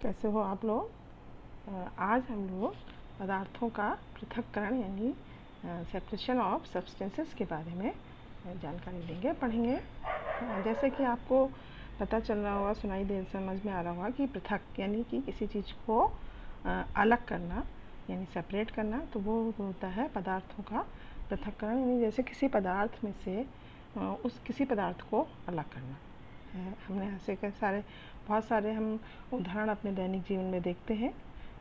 कैसे हो आप लोग। आज हम लोग पदार्थों का पृथक्करण यानी सेपरेशन ऑफ सब्सटेंसेस के बारे में जानकारी लेंगे, पढ़ेंगे। जैसे कि आपको पता चल रहा होगा, सुनाई दे समझ में आ रहा होगा कि पृथक यानी कि किसी चीज़ को अलग करना यानी सेपरेट करना, तो वो होता है पदार्थों का पृथक्करण। यानी जैसे किसी पदार्थ में से उस किसी पदार्थ को अलग करना है। हमने ऐसे बहुत सारे हम उदाहरण अपने दैनिक जीवन में देखते हैं।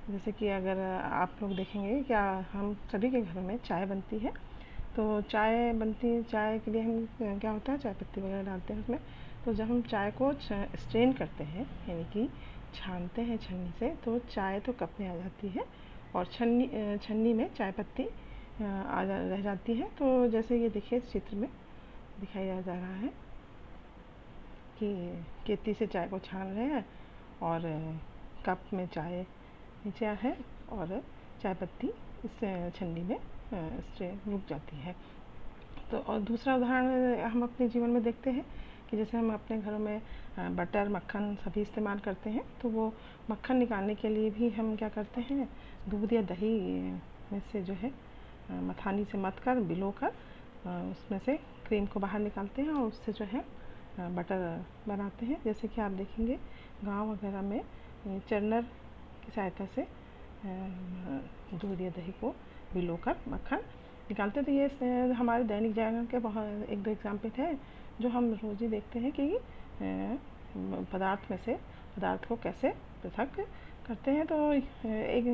जैसे कि अगर आप लोग देखेंगे, क्या हम सभी के घरों में चाय बनती है, तो चाय बनती है, चाय के लिए हम क्या होता है, चाय पत्ती वगैरह डालते हैं उसमें। तो जब हम चाय को स्ट्रेन करते हैं यानी कि छानते हैं छन्नी से, तो चाय तो कप में आ जाती है और छन्नी में चाय पत्ती रह जाती है। तो जैसे ये देखिए इस चित्र में दिखाया जा रहा है कि केतली से चाय को छान रहे हैं और कप में चाय नीचे है और चाय पत्ती इस छन्नी में रुक जाती है। तो और दूसरा उदाहरण हम अपने जीवन में देखते हैं कि जैसे हम अपने घरों में बटर मक्खन सभी इस्तेमाल करते हैं, तो वो मक्खन निकालने के लिए भी हम क्या करते हैं, दूध या दही में से जो है मथानी से मथ कर भिगो कर उसमें से क्रीम को बाहर निकालते हैं और उससे जो है बटर बनाते हैं। जैसे कि आप देखेंगे गांव वगैरह में चरनर की सहायता से दूध या दही को भिगोकर मक्खन निकालते हैं। तो ये हमारे दैनिक जीवन के बहुत एक दो एग्जाम्पल है जो हम रोज़ ही देखते हैं कि पदार्थ को कैसे पृथक करते हैं। तो एक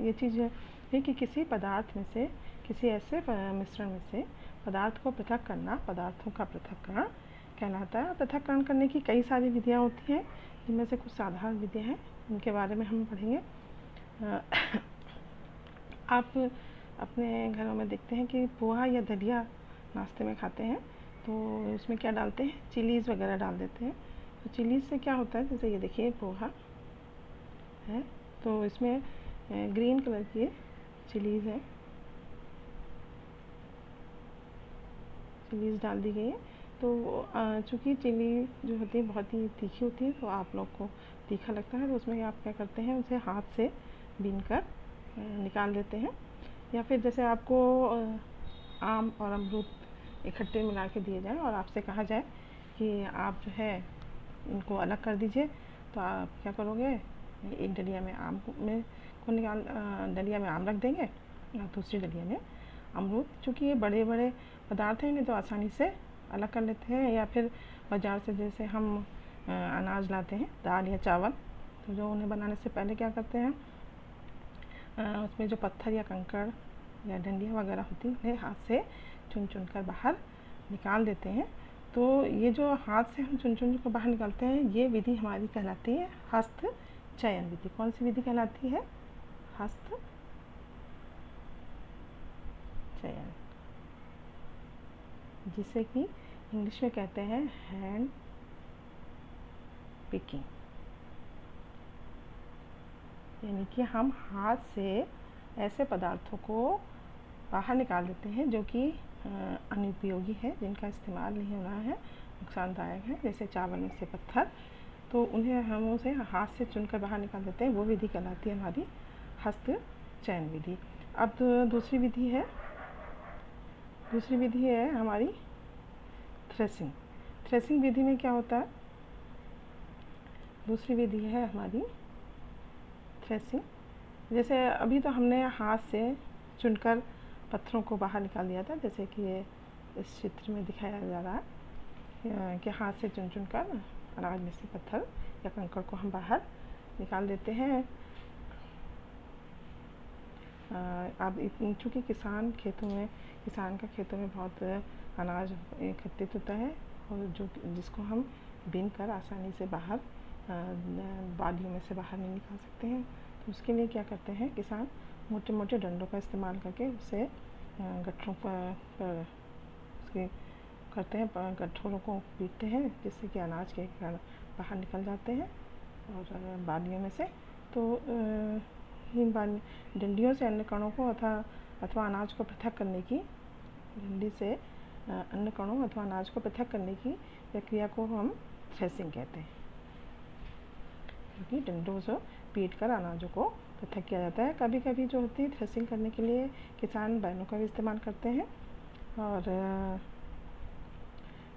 ये चीज़ है कि किसी पदार्थ में से किसी ऐसे मिश्रण में से पदार्थ को पृथक करना पदार्थों का पृथक्करण कहलाता है। पृथक्करण करने की कई सारी विधियाँ होती हैं, जिनमें से कुछ साधारण विधियाँ हैं, उनके बारे में हम पढ़ेंगे। आप अपने घरों में देखते हैं कि पोहा या दलिया नाश्ते में खाते हैं, तो इसमें क्या डालते हैं, चिलीज़ वगैरह डाल देते हैं। तो चिलीज़ से क्या होता है, जैसे ये देखिए पोहा है, तो इसमें ग्रीन कलर की चिलीज़ है, चिलीज़ डाल दी गई है। तो चूँकि चिली जो होती है बहुत ही तीखी होती है, तो आप लोग को तीखा लगता है, तो उसमें आप क्या करते हैं, उसे हाथ से बीन कर निकाल देते हैं। या फिर जैसे आपको आम और अमरूद इकट्ठे मिला के दिए जाए और आपसे कहा जाए कि आप जो है इनको अलग कर दीजिए, तो आप क्या करोगे, एक डलिया में आम को निकाल डलिया में आम रख देंगे और दूसरी डलिया में अमरूद। चूँकि ये बड़े बड़े पदार्थ हैं, इन्हें तो आसानी से अलग कर लेते हैं। या फिर बाज़ार से जैसे हम अनाज लाते हैं, दाल या चावल, तो जो उन्हें बनाने से पहले क्या करते हैं, उसमें जो पत्थर या कंकड़ या डंडियाँ वगैरह होती हैं हाथ से चुन चुन कर बाहर निकाल देते हैं। तो ये जो हाथ से हम चुन चुन कर बाहर निकालते हैं, ये विधि हमारी कहलाती है हस्त चयन विधि। कौन सी विधि कहलाती है, हस्त चयन, जिसे कि इंग्लिश में कहते हैं हैंड पिकिंग। यानी कि हम हाथ से ऐसे पदार्थों को बाहर निकाल देते हैं जो कि अनुपयोगी है, जिनका इस्तेमाल नहीं हो रहा है, नुकसानदायक है। जैसे चावल में से पत्थर, तो उन्हें हम उसे हाथ से चुनकर बाहर निकाल देते हैं, वो विधि कहलाती है हमारी हस्त चयन विधि। अब तो दूसरी विधि है हमारी थ्रेसिंग। थ्रेसिंग विधि में क्या होता है, दूसरी विधि है हमारी थ्रेसिंग। जैसे अभी तो हमने हाथ से चुनकर पत्थरों को बाहर निकाल दिया था, जैसे कि ये इस चित्र में दिखाया जा रहा है कि हाथ से चुन कर अनाज में से पत्थर या कंकड़ को हम बाहर निकाल देते हैं। अब चूँकि किसान का खेतों में बहुत अनाज एकत्रित होता है और जिसको हम बीन कर आसानी से बाहर बालियों में से बाहर नहीं निकाल सकते हैं, तो उसके लिए क्या करते हैं किसान, मोटे मोटे डंडों का इस्तेमाल करके उसे गट्ठरों पर उसके करते हैं, गट्ठरों को पीटते हैं, जिससे कि अनाज के कण बाहर निकल जाते हैं और बालियों में से। तो इन डंडियों से अन्य कणों को अथवा अनाज को पृथक करने की, डंडी से अन्य कणों अथवा अनाज को पृथक करने की प्रक्रिया को हम थ्रेसिंग कहते हैं। क्योंकि डंडों से पीट कर अनाजों को पृथक किया जाता है। कभी कभी जो होती है थ्रेसिंग करने के लिए किसान बैलों का भी इस्तेमाल करते हैं, और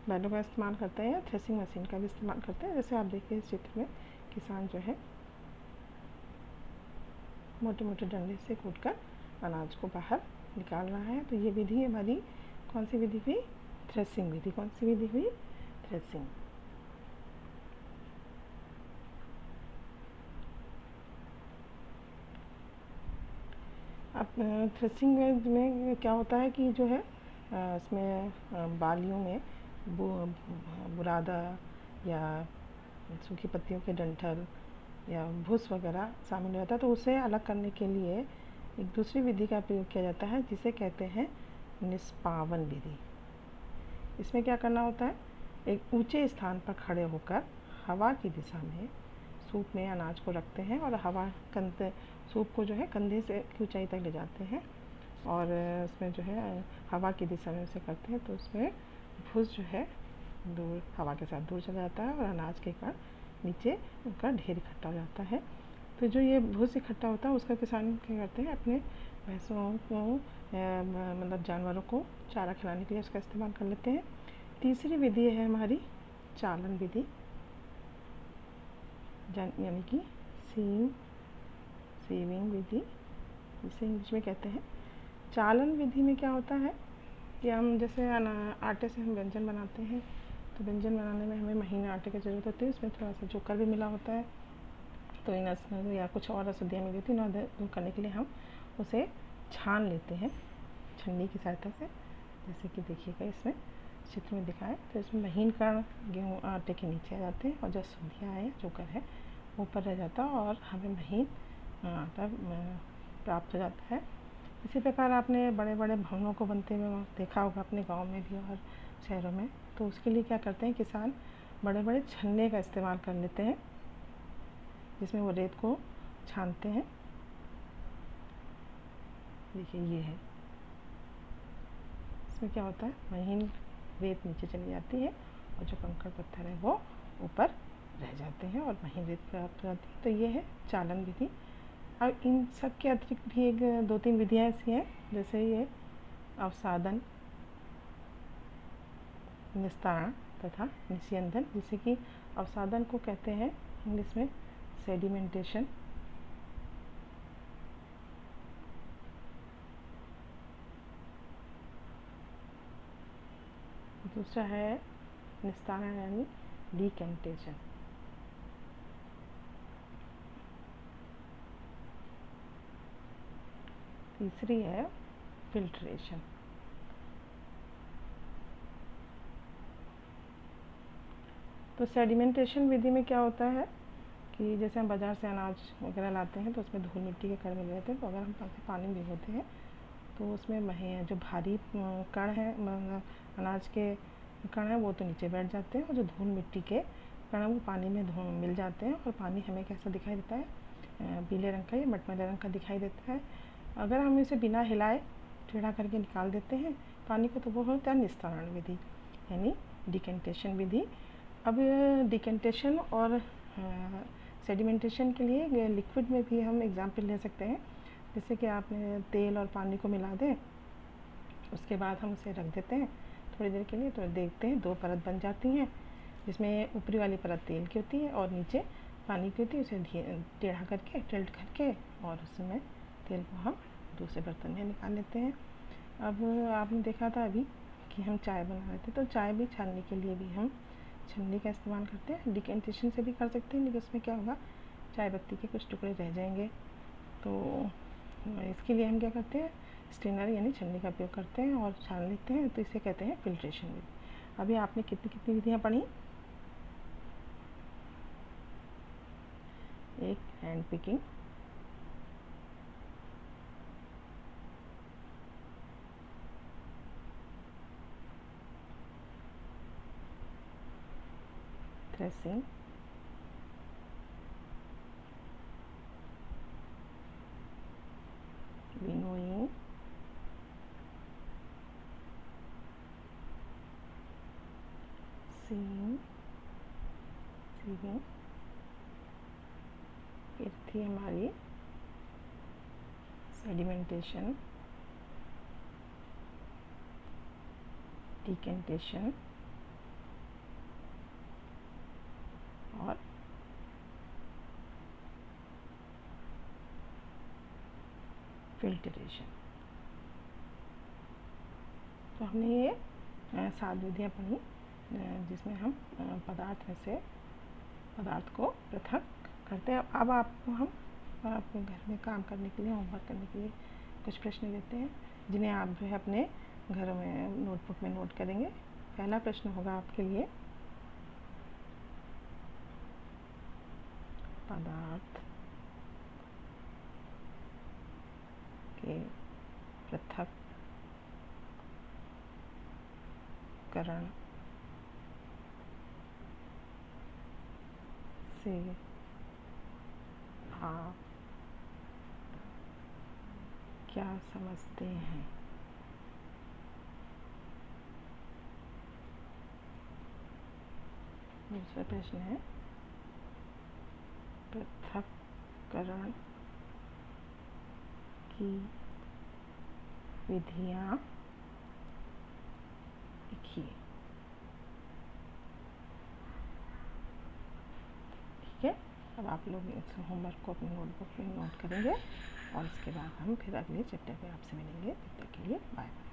बैलों का इस्तेमाल करते हैं या थ्रेसिंग मशीन का भी इस्तेमाल करते हैं। जैसे आप देखिए इस चित्र में किसान जो है मोटे मोटे डंडे से कूटकर अनाज को बाहर निकाल रहा है। तो ये विधि हमारी कौन सी विधि हुई? थ्रेसिंग विधि। कौन सी विधि हुई? थ्रेसिंग। अब थ्रेसिंग में क्या होता है कि जो है इसमें बालियों में बुरादा या सूखी पत्तियों के डंठल या भूस वगैरह शामिल रहता है। तो उसे अलग करने के लिए एक दूसरी विधि का प्रयोग किया जाता है जिसे कहते हैं निष्पावन विधि। इसमें क्या करना होता है? एक ऊंचे स्थान पर खड़े होकर हवा की दिशा में सूप में अनाज को रखते हैं और सूप को जो है कंधे से की ऊंचाई तक ले जाते हैं, और उसमें जो है हवा की दिशा में उसे करते हैं। तो उसमें भूस जो है दूर हवा के साथ दूर चला जाता है और अनाज के कण नीचे उनका ढेर इकट्ठा हो जाता है। तो जो ये भूस इकट्ठा होता है उसका किसान क्या करते हैं? अपने भैंसों को मतलब जानवरों को चारा खिलाने के लिए उसका इस्तेमाल कर लेते हैं। तीसरी विधि है हमारी चालन विधि, यानी कि सीविंग विधि, जिसे इंग्लिश में कहते हैं। चालन विधि में क्या होता है कि हम जैसे आटे से हम व्यंजन बनाते हैं, तो व्यंजन बनाने में हमें महीने आटे की ज़रूरत होती है। उसमें थोड़ा सा चोकर भी मिला होता है, तो इन या कुछ और औषधियाँ मिली होती है। दूर करने के लिए हम उसे छान लेते हैं छन्नी की सहायता से, जैसे कि देखिएगा इसमें चित्र में दिखाया। तो इसमें महीन कण गेहूँ आटे के नीचे आ जाते हैं और जो सुधियाँ है चोकर है ऊपर रह जाता है और हमें महीन आटा प्राप्त हो जाता है। इसी प्रकार आपने बड़े बड़े भवनों को बनते हुए देखा होगा अपने गांव में भी और शहरों में। तो उसके लिए क्या करते हैं किसान? बड़े बड़े छन्ने का इस्तेमाल कर लेते हैं जिसमें वो रेत को छानते हैं। देखिए ये है, इसमें क्या होता है? महीन रेत नीचे चली जाती है और जो कंकड़ पत्थर है वो ऊपर रह जाते हैं और महीन रेत प्राप्त हो जाती है। तो ये है चालन विधि। अब इन सब के अतिरिक्त भी एक दो तीन विधियाँ ऐसी हैं, जैसे ये अवसादन, निस्तारण तथा निस्यंदन। जिसे कि अवसादन को कहते हैं इंग्लिश में सेडिमेंटेशन, दूसरा है निस्तारण यानी डिकेंटेशन, तीसरी है फिल्ट्रेशन। तो सेडिमेंटेशन विधि में क्या होता है कि जैसे हम बाज़ार से अनाज वगैरह लाते हैं तो उसमें धूल मिट्टी के कण मिले रहते हैं। तो अगर हम पानी में भिगोते हैं तो उसमें जो भारी कण हैं अनाज के कण हैं वो तो नीचे बैठ जाते हैं और जो धूल मिट्टी के कण वो पानी में मिल जाते हैं और पानी हमें कैसा दिखाई देता है? पीले रंग का या मटमैले रंग का दिखाई देता है। अगर हम इसे बिना हिलाए टेढ़ा करके निकाल देते हैं पानी को, तो वो होता है निस्तारण विधि यानी डिकेंटेशन विधि। अब डिकेंटेशन और सेडिमेंटेशन के लिए लिक्विड में भी हम एग्जाम्पल ले सकते हैं। जैसे कि आपने तेल और पानी को मिला दें, उसके बाद हम उसे रख देते हैं थोड़ी देर के लिए, तो देखते हैं दो परत बन जाती हैं, जिसमें ऊपरी वाली परत तेल की होती है और नीचे पानी की होती है। उसे टेढ़ा करके टिल्ट करके और उसमें तेल को हम दूसरे बर्तन में निकाल लेते हैं। अब आपने देखा था अभी कि हम चाय बना रहे थे, तो चाय भी छानने के लिए भी हम छन्नी का इस्तेमाल करते हैं। डिकेंटेशन से भी कर सकते हैं, लेकिन उसमें क्या होगा? चाय पत्ती के कुछ टुकड़े रह जाएंगे। तो इसके लिए हम क्या करते हैं? स्ट्रेनर यानी छन्नी का उपयोग करते हैं और छान लेते हैं। तो इसे कहते हैं फिल्ट्रेशन विधि। अभी आपने कितनी कितनी विधियाँ पढ़ी? एक hand picking, threshing, winnowing, sieving फिर थी हमारी सेडिमेंटेशन, डिकेंटेशन और फिल्ट्रेशन। तो हमने ये 7 विधियाँ पढ़ी जिसमें हम पदार्थ में से पदार्थ को पृथक करते हैं। अब आपको हम अपने घर में काम करने के लिए, होमवर्क करने के लिए कुछ प्रश्न देते हैं जिन्हें आप जो है अपने घर में नोटबुक में नोट करेंगे। पहला प्रश्न होगा आपके लिए, पदार्थ के पृथक्करण से आप क्या समझते हैं? दूसरा प्रश्न है, पृथक्करण की विधियाँ लिखिए। ठीक है, अब आप लोग इस होमवर्क को अपनी नोटबुक में नोट करेंगे और इसके बाद हम फिर अगले चैप्टर पे आपसे मिलेंगे। तब तक के लिए बाय बाय।